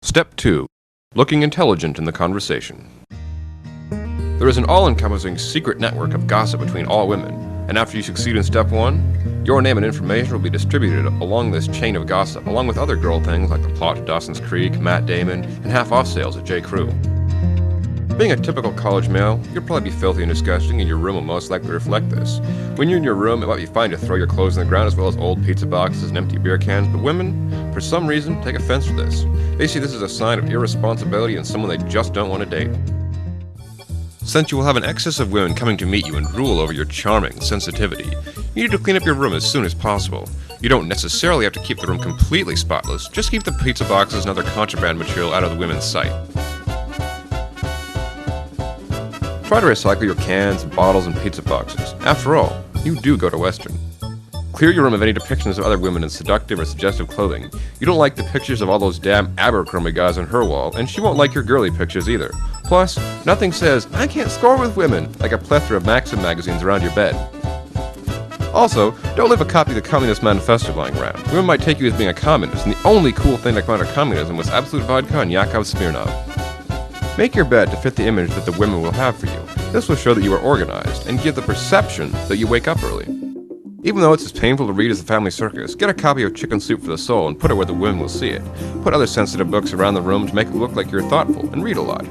Step 2. Looking intelligent in the conversation. There is an all-encompassing secret network of gossip between all women, and after you succeed in Step 1, your name and information will be distributed along this chain of gossip, along with other girl things like the plot to Dawson's Creek, Matt Damon, and half-off sales at J. Crew. Being a typical college male, you'll probably be filthy and disgusting, and your room will most likely reflect this. When you're in your room, it might be fine to throw your clothes on the ground as well as old pizza boxes and empty beer cans, but women, for some reason, take offense to this. They see this as a sign of irresponsibility and someone they just don't want to date. Since you will have an excess of women coming to meet you and drool over your charming sensitivity, you need to clean up your room as soon as possible. You don't necessarily have to keep the room completely spotless, just keep the pizza boxes and other contraband material out of the women's sight. Try to recycle your cans, bottles, and pizza boxes. After all, you do go to Western. Clear your room of any depictions of other women in seductive or suggestive clothing. You don't like the pictures of all those damn Abercrombie guys on her wall, and she won't like your girly pictures either. Plus, nothing says, "I can't score with women," like a plethora of Maxim magazines around your bed. Also, don't leave a copy of the Communist Manifesto lying around. Women might take you as being a communist, and the only cool thing to come out of communism was Absolut Vodka and Yakov Smirnoff. Make your bed to fit the image that the women will have for you. This will show that you are organized, and give the perception that you wake up early. Even though it's as painful to read as the Family Circus, get a copy of Chicken Soup for the Soul and put it where the women will see it. Put other sensitive books around the room to make it look like you're thoughtful, and read a lot.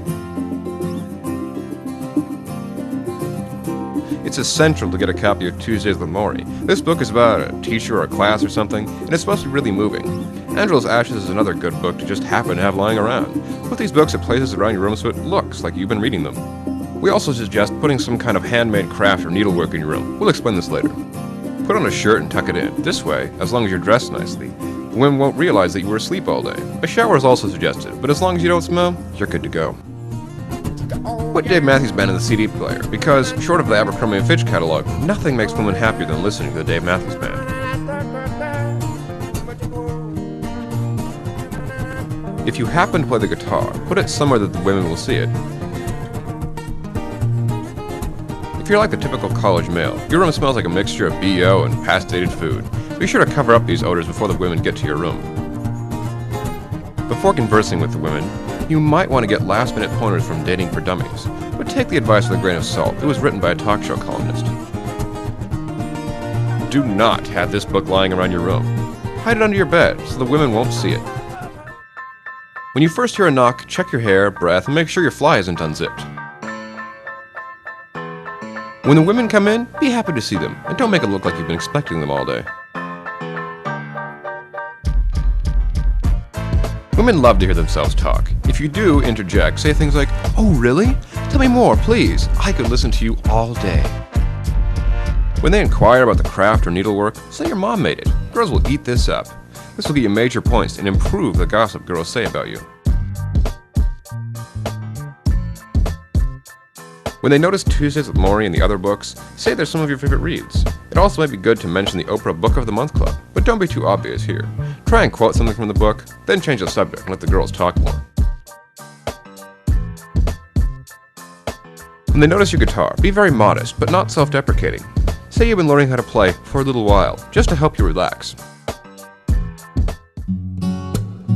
It's essential to get a copy of Tuesdays with Maury. This book is about a teacher or a class or something, and it's supposed to be really moving. Angela's Ashes is another good book to just happen to have lying around. Put these books at places around your room so it looks like you've been reading them. We also suggest putting some kind of handmade craft or needlework in your room. We'll explain this later. Put on a shirt and tuck it in. This way, as long as you're dressed nicely, the women won't realize that you were asleep all day. A shower is also suggested, but as long as you don't smell, you're good to go. Put Dave Matthews Band in the CD player, because, short of the Abercrombie & Fitch catalog, nothing makes women happier than listening to the Dave Matthews Band. If you happen to play the guitar, put it somewhere that the women will see it. If you're like the typical college male, your room smells like a mixture of BO and past-dated food. Be sure to cover up these odors before the women get to your room. Before conversing with the women, you might want to get last-minute pointers from Dating for Dummies, but take the advice with a grain of salt. It was written by a talk show columnist. Do not have this book lying around your room. Hide it under your bed so the women won't see it. When you first hear a knock, check your hair, breath, and make sure your fly isn't unzipped. When the women come in, be happy to see them, and don't make it look like you've been expecting them all day. Women love to hear themselves talk. If you do interject, say things like, "Oh, really? Tell me more, please. I could listen to you all day." When they inquire about the craft or needlework, say your mom made it. Girls will eat this up. This will get you major points and improve the gossip girls say about you. When they notice Tuesdays with Maury and the other books, say they're some of your favorite reads. It also might be good to mention the Oprah Book of the Month Club, but don't be too obvious here. Try and quote something from the book, then change the subject and let the girls talk more. When they notice your guitar, be very modest, but not self-deprecating. Say you've been learning how to play for a little while, just to help you relax.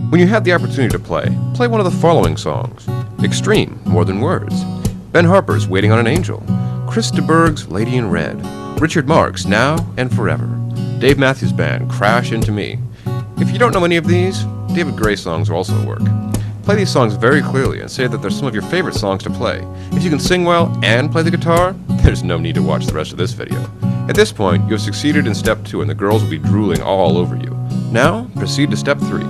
When you have the opportunity to play one of the following songs. Extreme, More Than Words. Ben Harper's Waiting on an Angel. Chris de Burgh's Lady in Red. Richard Marx, Now and Forever. Dave Matthews Band, Crash Into Me. If you don't know any of these, David Gray songs will also work. Play these songs very clearly and say that they're some of your favorite songs to play. If you can sing well and play the guitar, there's no need to watch the rest of this video. At this point, you have succeeded in Step 2 and the girls will be drooling all over you. Now, proceed to Step 3.